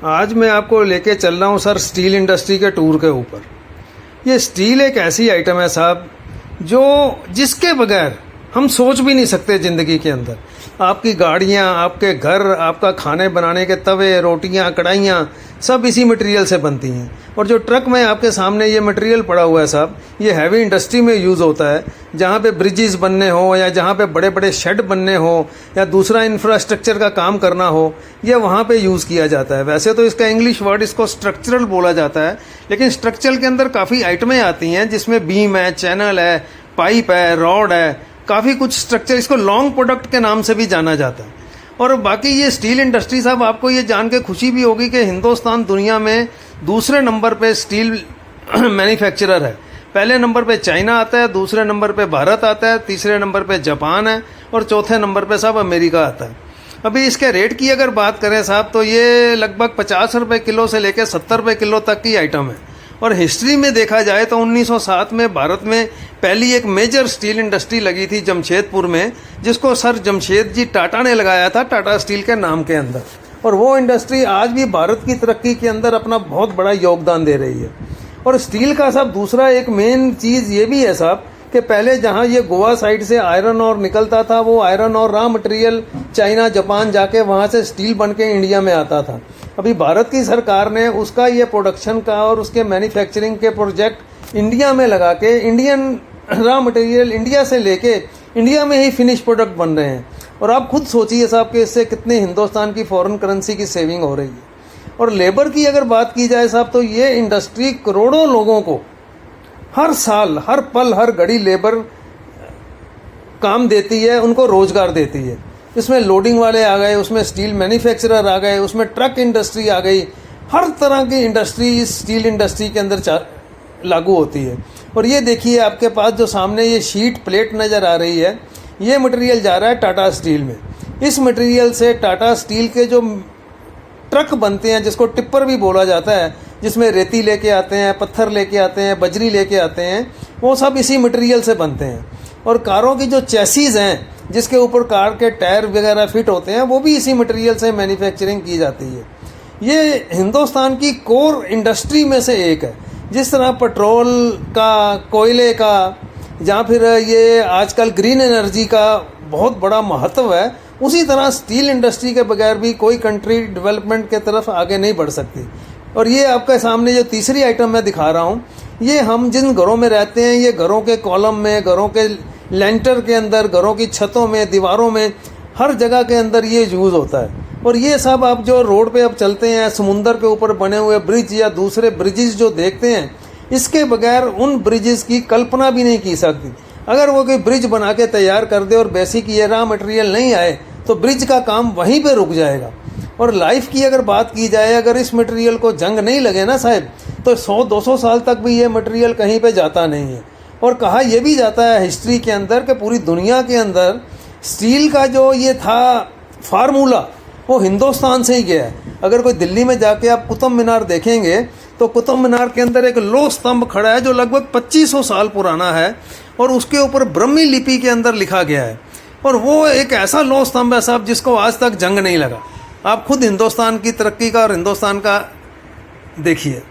आज मैं आपको लेके चल रहा हूँ सर स्टील इंडस्ट्री के टूर के ऊपर। ये स्टील एक ऐसी आइटम है साहब जो जिसके बगैर हम सोच भी नहीं सकते ज़िंदगी के अंदर। आपकी गाड़ियाँ, आपके घर, आपका खाने बनाने के तवे, रोटियाँ, कढ़ाइयाँ सब इसी मटेरियल से बनती हैं। और जो ट्रक में आपके सामने ये मटेरियल पड़ा हुआ है साहब, ये हैवी इंडस्ट्री में यूज़ होता है। जहाँ पे ब्रिजेस बनने हो या जहाँ पे बड़े बड़े शेड बनने हो या दूसरा इंफ्रास्ट्रक्चर का काम करना हो, ये वहाँ पे यूज़ किया जाता है। वैसे तो इसका इंग्लिश वर्ड इसको स्ट्रक्चरल बोला जाता है, लेकिन स्ट्रक्चरल के अंदर काफ़ी आइटमें आती हैं जिसमें बीम है, चैनल है, पाइप है, रॉड है, काफ़ी कुछ स्ट्रक्चर। इसको लॉन्ग प्रोडक्ट के नाम से भी जाना जाता है। और बाकी ये स्टील इंडस्ट्री साहब, आपको ये जान के खुशी भी होगी कि हिंदुस्तान दुनिया में दूसरे नंबर पे स्टील मैन्युफैक्चरर है। पहले नंबर पे चाइना आता है, दूसरे नंबर पे भारत आता है, तीसरे नंबर पे जापान है और चौथे नंबर पे साहब अमेरिका आता है। अभी इसके रेट की अगर बात करें साहब, तो ये लगभग 50 रुपये किलो से लेकर 70 रुपये किलो तक की आइटम है। और हिस्ट्री में देखा जाए तो 1907 में भारत में पहली एक मेजर स्टील इंडस्ट्री लगी थी जमशेदपुर में, जिसको सर जमशेद जी टाटा ने लगाया था, टाटा स्टील के नाम के अंदर। और वो इंडस्ट्री आज भी भारत की तरक्की के अंदर अपना बहुत बड़ा योगदान दे रही है। और स्टील का साहब दूसरा एक मेन चीज़ ये भी है साहब कि पहले जहाँ ये गोवा साइड से आयरन और निकलता था, वो आयरन और रॉ मटेरियल चाइना, जापान जाके वहाँ से स्टील बन के इंडिया में आता था। अभी भारत की सरकार ने उसका ये प्रोडक्शन का और उसके मैन्युफैक्चरिंग के प्रोजेक्ट इंडिया में लगा के इंडियन रॉ मटेरियल इंडिया से लेके इंडिया में ही फिनिश प्रोडक्ट बन रहे हैं। और आप खुद सोचिए साहब कि इससे कितने हिंदुस्तान की फॉरेन करेंसी की सेविंग हो रही है। और लेबर की अगर बात की जाए साहब, तो ये इंडस्ट्री करोड़ों लोगों को हर साल, हर पल, हर घड़ी लेबर काम देती है, उनको रोजगार देती है। इसमें लोडिंग वाले आ गए, उसमें स्टील मैन्युफैक्चरर आ गए, उसमें ट्रक इंडस्ट्री आ गई। हर तरह की इंडस्ट्री इस स्टील इंडस्ट्री के अंदर लागू होती है। और ये देखिए आपके पास जो सामने ये शीट प्लेट नज़र आ रही है, ये मटेरियल जा रहा है टाटा स्टील में। इस मटेरियल से टाटा स्टील के जो ट्रक बनते हैं, जिसको टिप्पर भी बोला जाता है, जिसमें रेती लेके आते हैं, पत्थर लेके आते हैं, बजरी लेके आते हैं, वो सब इसी मटेरियल से बनते हैं। और कारों की जो चैसीज हैं, जिसके ऊपर कार के टायर वगैरह फिट होते हैं, वो भी इसी मटेरियल से मैन्युफैक्चरिंग की जाती है। ये हिंदुस्तान की कोर इंडस्ट्री में से एक है। जिस तरह पेट्रोल का, कोयले का, या फिर ये आजकल ग्रीन एनर्जी का बहुत बड़ा महत्व है, उसी तरह स्टील इंडस्ट्री के बगैर भी कोई कंट्री डेवलपमेंट के तरफ आगे नहीं बढ़ सकती। और ये आपके सामने जो तीसरी आइटम मैं दिखा रहा हूँ, ये हम जिन घरों में रहते हैं, ये घरों के कॉलम में, घरों के लेंटर के अंदर, घरों की छतों में, दीवारों में, हर जगह के अंदर ये यूज़ होता है। और ये सब आप जो रोड पे अब चलते हैं, समुंदर के ऊपर बने हुए ब्रिज या दूसरे ब्रिजेस जो देखते हैं, इसके बगैर उन ब्रिजेस की कल्पना भी नहीं की सकती। अगर वो कोई ब्रिज बना के तैयार कर दे और बेसिक ये रॉ मटेरियल नहीं आए, तो ब्रिज का काम वहीं पे रुक जाएगा। और लाइफ की अगर बात की जाए, अगर इस मटेरियल को जंग नहीं लगे ना साहब, तो 100-200 साल तक भी ये मटेरियल कहीं पे जाता नहीं है। और कहा यह भी जाता है हिस्ट्री के अंदर कि पूरी दुनिया के अंदर स्टील का जो ये था फार्मूला, वो हिंदुस्तान से ही गया है। अगर कोई दिल्ली में जाके आप कुतुब मीनार देखेंगे, तो कुतुब मीनार के अंदर एक लौह स्तंभ खड़ा है जो लगभग 2500 साल पुराना है, और उसके ऊपर ब्रह्मी लिपि के अंदर लिखा गया है। और वो एक ऐसा लौह स्तंभ है साहब जिसको आज तक जंग नहीं लगा। आप खुद हिंदुस्तान की तरक्की का और हिंदुस्तान का देखिए।